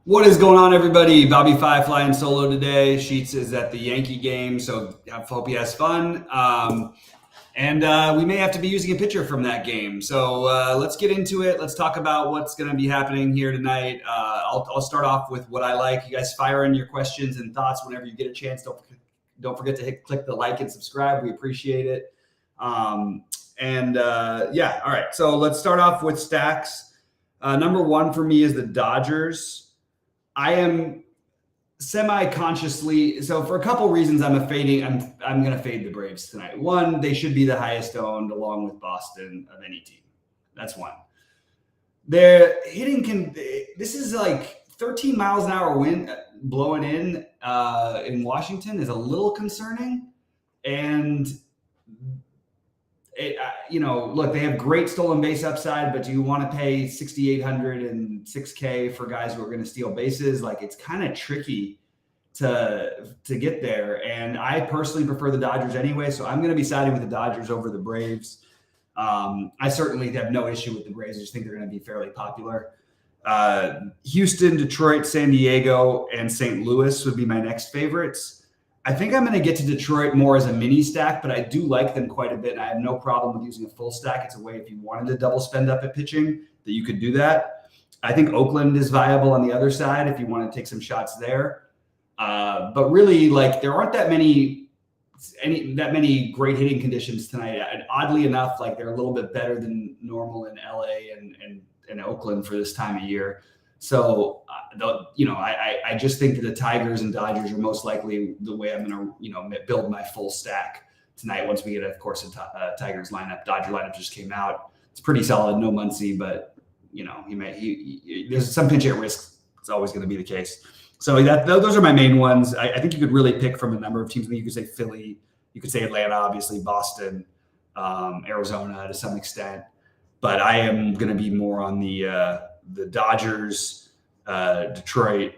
What is going on, everybody? Bobby Five flying solo today. Sheets is at the Yankee game, so I hope he has fun. And we may have to be using a picture from that game. So let's get into it. Let's talk about what's going to be happening here tonight. I'll start off with what I like. You guys fire in your questions and thoughts whenever you get a chance. Don't forget to click the like and subscribe. We appreciate it. Yeah, all right. So let's start off with stacks. Number one for me is the Dodgers. I am semi-consciously, so for a couple reasons, I'm going to fade the Braves tonight. One, they should be the highest owned, along with Boston, of any team. That's one. Their hitting this is like 13 miles an hour wind blowing in Washington is a little concerning, and look, they have great stolen base upside, but do you want to pay 6,800 and 6K for guys who are going to steal bases? Like, it's kind of tricky to get there. And I personally prefer the Dodgers anyway, so I'm going to be siding with the Dodgers over the Braves. I certainly have no issue with the Braves. I just think they're going to be fairly popular. Houston, Detroit, San Diego, and St. Louis would be my next favorites. I think I'm going to get to Detroit more as a mini stack, but I do like them quite a bit, and I have no problem with using a full stack. It's a way, if you wanted to double spend up at pitching, that you could do that. I think Oakland is viable on the other side if you want to take some shots there. But really, like, there aren't that many great hitting conditions tonight. And oddly enough, like, they're a little bit better than normal in LA and Oakland for this time of year. So, I just think that the Tigers and Dodgers are most likely the way I'm going to, build my full stack tonight. Once we get, of course, a Tigers lineup. Dodger lineup just came out. It's pretty solid. No Muncy, but there's some pinch hit risk. It's always going to be the case. So those are my main ones. I think you could really pick from a number of teams. I mean, you could say Philly, you could say Atlanta, obviously Boston, Arizona to some extent. But I am going to be more on the Dodgers, Detroit,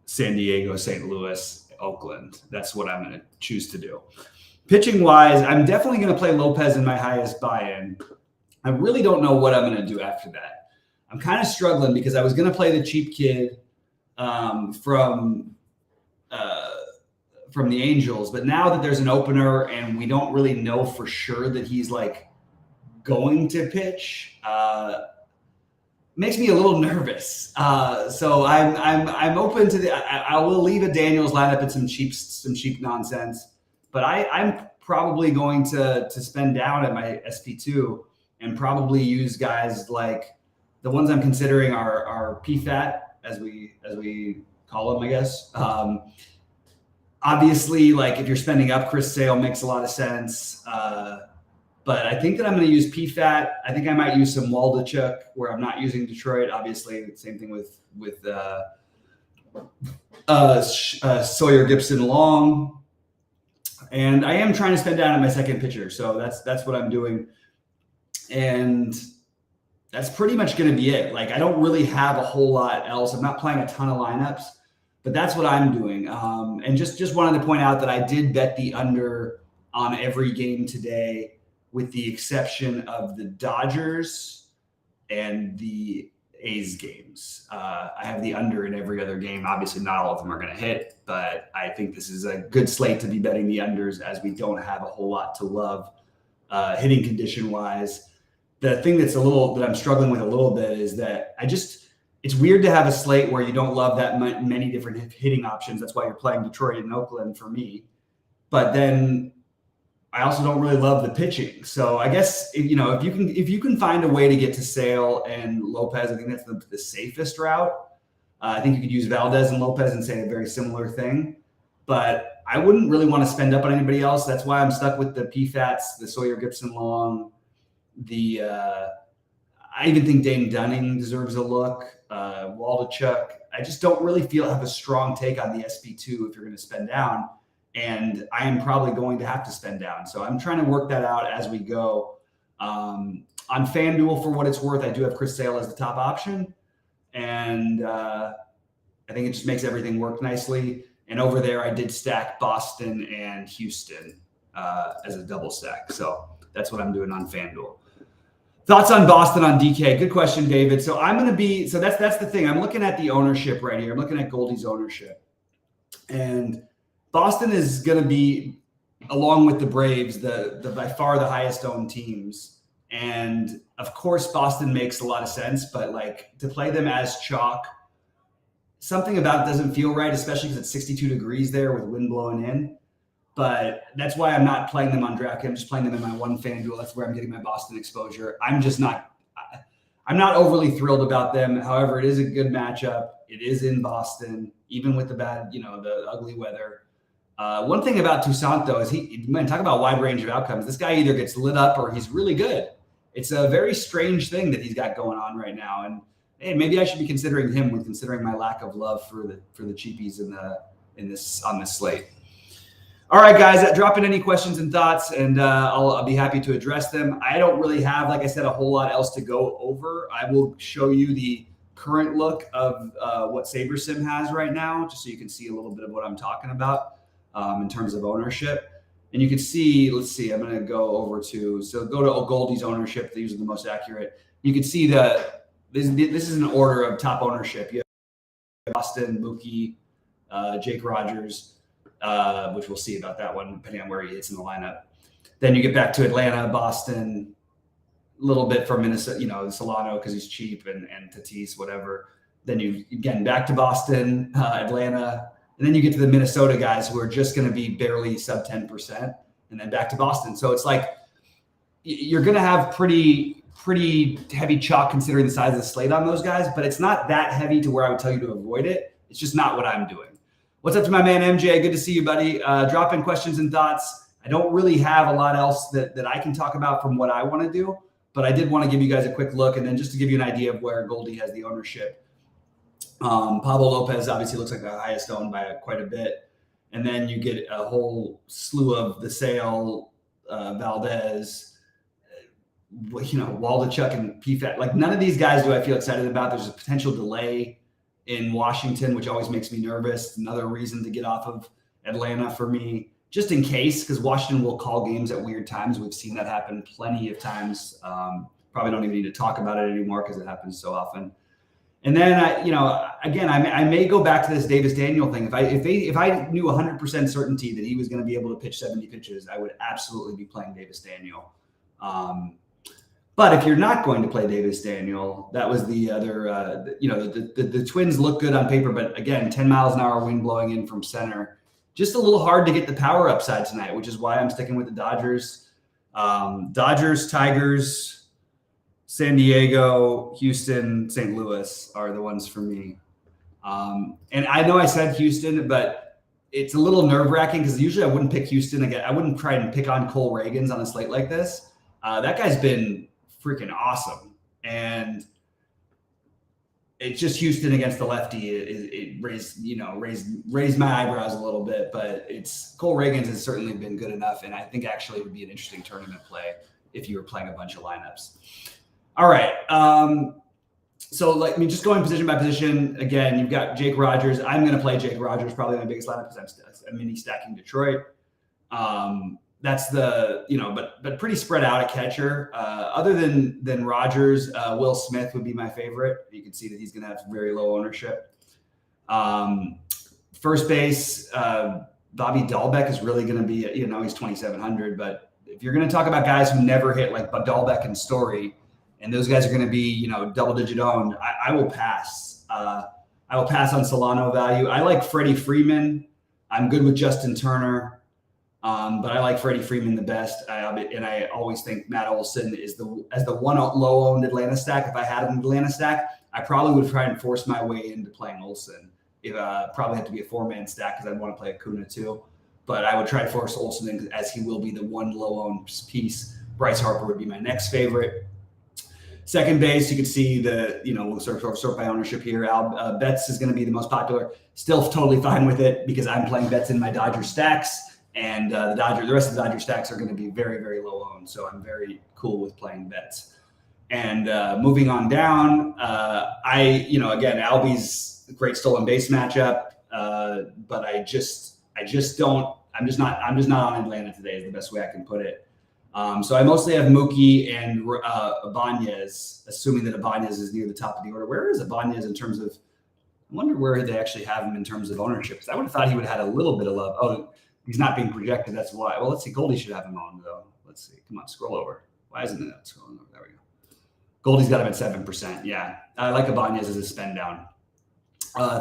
San Diego, St. Louis, Oakland. That's what I'm going to choose to do. Pitching wise, I'm definitely going to play Lopez in my highest buy-in. I really don't know what I'm going to do after that. I'm kind of struggling because I was going to play the cheap kid from the Angels, but now that there's an opener and we don't really know for sure that he's like going to pitch, makes me a little nervous. So I'm open to I will leave a Daniels lineup and some cheap nonsense, but I'm probably going to spend down at my SP2 and probably use guys like the ones I'm considering are PFAT, as we call them, I guess. Obviously, like, if you're spending up, Chris Sale makes a lot of sense. But I think that I'm going to use PFAT. I think I might use some Waldachuk where I'm not using Detroit. Obviously, same thing with Sawyer Gibson Long. And I am trying to spend down on my second pitcher, so that's what I'm doing. And that's pretty much going to be it. Like, I don't really have a whole lot else. I'm not playing a ton of lineups, but that's what I'm doing. And just wanted to point out that I did bet the under on every game today, with the exception of the Dodgers and the A's games. I have the under in every other game. Obviously, not all of them are going to hit, but I think this is a good slate to be betting the unders, as we don't have a whole lot to love hitting condition-wise. The thing that I'm struggling with a little bit is that it's weird to have a slate where you don't love that many different hitting options. That's why you're playing Detroit and Oakland for me. But then I also don't really love the pitching. So I guess, if you can find a way to get to Sale and Lopez, I think that's the safest route. I think you could use Valdez and Lopez and say a very similar thing. But I wouldn't really want to spend up on anybody else. That's why I'm stuck with the PFATs, the Sawyer Gibson Long, I even think Dane Dunning deserves a look. Waldachuk. I just don't really have a strong take on the SP2 if you're going to spend down, and I am probably going to have to spend down. So I'm trying to work that out as we go. On FanDuel, for what it's worth, I do have Chris Sale as the top option, and I think it just makes everything work nicely. And over there, I did stack Boston and Houston as a double stack. So that's what I'm doing on FanDuel. Thoughts on Boston on DK? Good question, David. So that's the thing. I'm looking at the ownership right here. I'm looking at Goldie's ownership. And Boston is going to be, along with the Braves, the by far the highest owned teams. And of course, Boston makes a lot of sense, but like to play them as chalk, something about it doesn't feel right, especially because it's 62 degrees there with wind blowing in. But that's why I'm not playing them on DraftKings. I'm just playing them in my one FanDuel. That's where I'm getting my Boston exposure. I'm not overly thrilled about them. However, it is a good matchup. It is in Boston, even with the bad, the ugly weather. One thing about Toussaint, though, is talk about wide range of outcomes. This guy either gets lit up or he's really good. It's a very strange thing that he's got going on right now. And hey, maybe I should be considering him when considering my lack of love for the cheapies on this slate. All right, guys, drop in any questions and thoughts, and I'll be happy to address them. I don't really have, like I said, a whole lot else to go over. I will show you the current look of what SaberSim has right now, just so you can see a little bit of what I'm talking about in terms of ownership. And you can see, let's see, I'm going to go over to Goldie's ownership. These are the most accurate. You can see this is an order of top ownership. You have Boston, Mookie, Jake Rogers, which we'll see about that one, depending on where he hits in the lineup. Then you get back to Atlanta, Boston, a little bit from Minnesota, Solano because he's cheap, and Tatis, whatever. Then you again back to Boston, Atlanta, and then you get to the Minnesota guys who are just going to be barely sub 10%, and then back to Boston. So it's like you're going to have pretty heavy chalk considering the size of the slate on those guys, but it's not that heavy to where I would tell you to avoid it. It's just not what I'm doing. What's up to my man, MJ? Good to see you, buddy. Drop in questions and thoughts. I don't really have a lot else that I can talk about from what I want to do, but I did want to give you guys a quick look, and then just to give you an idea of where Goldie has the ownership. Pablo Lopez obviously looks like the highest owned by quite a bit. And then you get a whole slew of the Sale, Valdez, Waldichuk and PFAT. Like none of these guys do I feel excited about. There's a potential delay in Washington, which always makes me nervous. Another reason to get off of Atlanta for me, just in case, because Washington will call games at weird times. We've seen that happen plenty of times. Probably don't even need to talk about it anymore because it happens so often. And then, I may go back to this Davis Daniel thing. If I knew 100% certainty that he was going to be able to pitch 70 pitches, I would absolutely be playing Davis Daniel. But if you're not going to play Davis Daniel, that was the other, the Twins look good on paper, but again, 10 miles an hour wind blowing in from center. Just a little hard to get the power upside tonight, which is why I'm sticking with the Dodgers. Dodgers, Tigers, San Diego, Houston, St. Louis are the ones for me. And I know I said Houston, but it's a little nerve-wracking because usually I wouldn't pick Houston again. I wouldn't try and pick on Cole Reagans on a slate like this. That guy's been freaking awesome. And it's just Houston against the lefty. It raised my eyebrows a little bit, but Cole Reagans has certainly been good enough. And I think actually it would be an interesting tournament play if you were playing a bunch of lineups. All right. Just going position by position, again, you've got Jake Rogers. I'm going to play Jake Rogers, probably my biggest lineup because I'm mini stacking Detroit. That's but pretty spread out at catcher. Other than Rogers, Will Smith would be my favorite. You can see that he's going to have very low ownership. First base, Bobby Dahlbeck is really going to be, he's 2,700. But if you're going to talk about guys who never hit like Dahlbeck and Story, and those guys are going to be, double-digit owned, I will pass. I will pass on Solano value. I like Freddie Freeman. I'm good with Justin Turner, but I like Freddie Freeman the best. And I always think Matt Olson is as the one low-owned Atlanta stack. If I had an Atlanta stack, I probably would try and force my way into playing Olson. It probably have to be a four-man stack because I'd want to play Acuna too. But I would try to force Olson in as he will be the one low-owned piece. Bryce Harper would be my next favorite. Second base, you can see we'll sort by ownership here. Betts is going to be the most popular. Still totally fine with it because I'm playing Betts in my Dodger stacks, and the rest of the Dodger stacks are going to be very, very low owned. So I'm very cool with playing Betts. And moving on down, Albie's a great stolen base matchup, but I'm just not on Atlanta today is the best way I can put it. So I mostly have Mookie and Ibanez, assuming that Ibanez is near the top of the order. Where is Ibanez in terms of? I wonder where they actually have him in terms of ownership. Because I would have thought he would have had a little bit of love. Oh, he's not being projected. That's why. Well, let's see. Goldie should have him on though. Let's see. Come on, scroll over. Why isn't it scrolling over? There we go. Goldie's got him at 7%. Yeah, I like Ibanez as a spend down.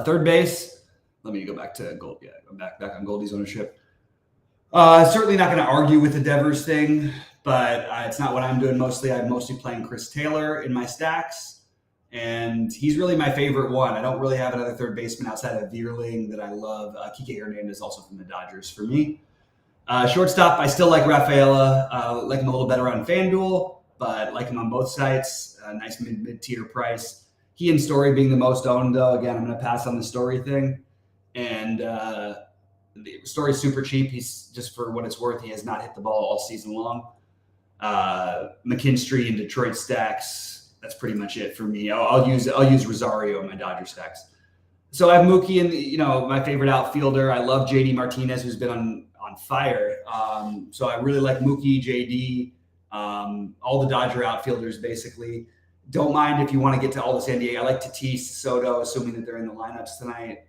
Third base. Let me go back to Gold. Yeah, I'm back on Goldie's ownership. Certainly not going to argue with the Devers thing, but it's not what I'm doing mostly. I'm mostly playing Chris Taylor in my stacks, and he's really my favorite one. I don't really have another third baseman outside of Vierling that I love. Kike Hernandez also from the Dodgers for me. Shortstop, I still like Rafaela. Like him a little better on FanDuel, but like him on both sites. Nice mid-tier price. He and Story being the most owned, though. Again, I'm going to pass on the Story thing. And the Story's super cheap. He's just for what it's worth. He has not hit the ball all season long. McKinstry and Detroit stacks. That's pretty much it for me. I'll use Rosario in my Dodger stacks. So I have Mookie and my favorite outfielder. I love JD Martinez, who's been on fire. So I really like Mookie, JD, all the Dodger outfielders basically. Don't mind if you want to get to all the San Diego. I like Tatis, Soto, assuming that they're in the lineups tonight.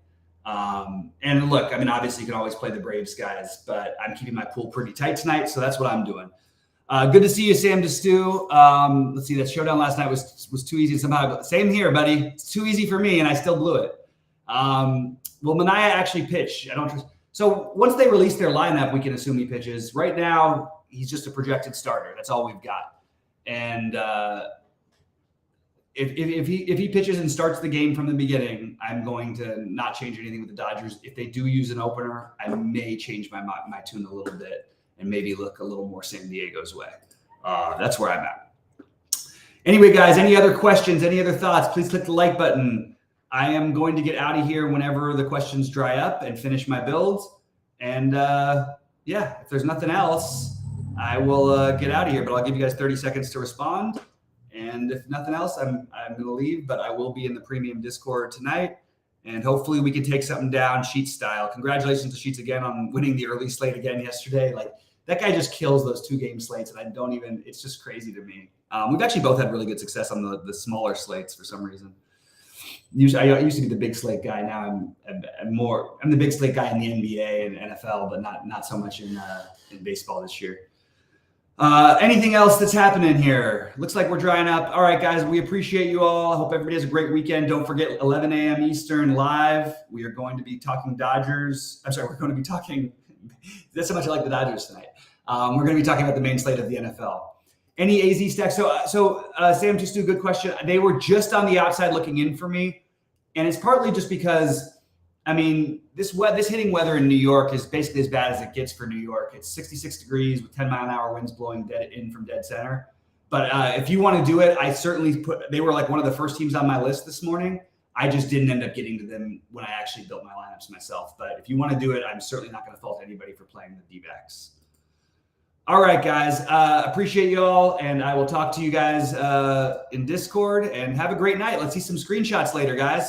And look, I mean, obviously you can always play the Braves guys, but I'm keeping my pool pretty tight tonight, so that's what I'm doing. Good to see you, Sam DeStew. Let's see, that showdown last night was too easy somehow. Same here, buddy. It's too easy for me, and I still blew it. Will Manaea actually pitch? I don't trust. So once they release their lineup, we can assume he pitches. Right now, he's just a projected starter. That's all we've got. And if he pitches and starts the game from the beginning, I'm going to not change anything with the Dodgers. If they do use an opener, I may change my tune a little bit and maybe look a little more San Diego's way. That's where I'm at. Anyway, guys, any other questions, any other thoughts, please click the like button. I am going to get out of here whenever the questions dry up and finish my builds. And yeah, if there's nothing else, I will get out of here, but I'll give you guys 30 seconds to respond. And if nothing else, I'm going to leave, but I will be in the premium Discord tonight. And hopefully we can take something down Sheets style. Congratulations to Sheets again on winning the early slate again yesterday. Like, that guy just kills those 2-game slates, and it's just crazy to me. We've actually both had really good success on the smaller slates for some reason. Usually, I used to be the big slate guy. Now I'm the big slate guy in the NBA and NFL, but not so much in baseball this year. Anything else that's happening here? Looks like we're drying up. All right, guys, we appreciate you all. I hope everybody has a great weekend. Don't forget 11 a.m. Eastern live. We are going to be talking Dodgers. We're going to be talking. That's how much I like the Dodgers tonight. We're going to be talking about the main slate of the NFL. Any AZ stacks? So Sam, just a good question. They were just on the outside looking in for me. And it's partly just because, I mean, this hitting weather in New York is basically as bad as it gets for New York. It's 66 degrees with 10-mile-an-hour winds blowing dead in from dead center. But if you want to do it, I certainly they were like one of the first teams on my list this morning. I just didn't end up getting to them when I actually built my lineups myself. But if you want to do it, I'm certainly not going to fault anybody for playing the D-backs. All right, guys. Appreciate you all, and I will talk to you guys in Discord. And have a great night. Let's see some screenshots later, guys.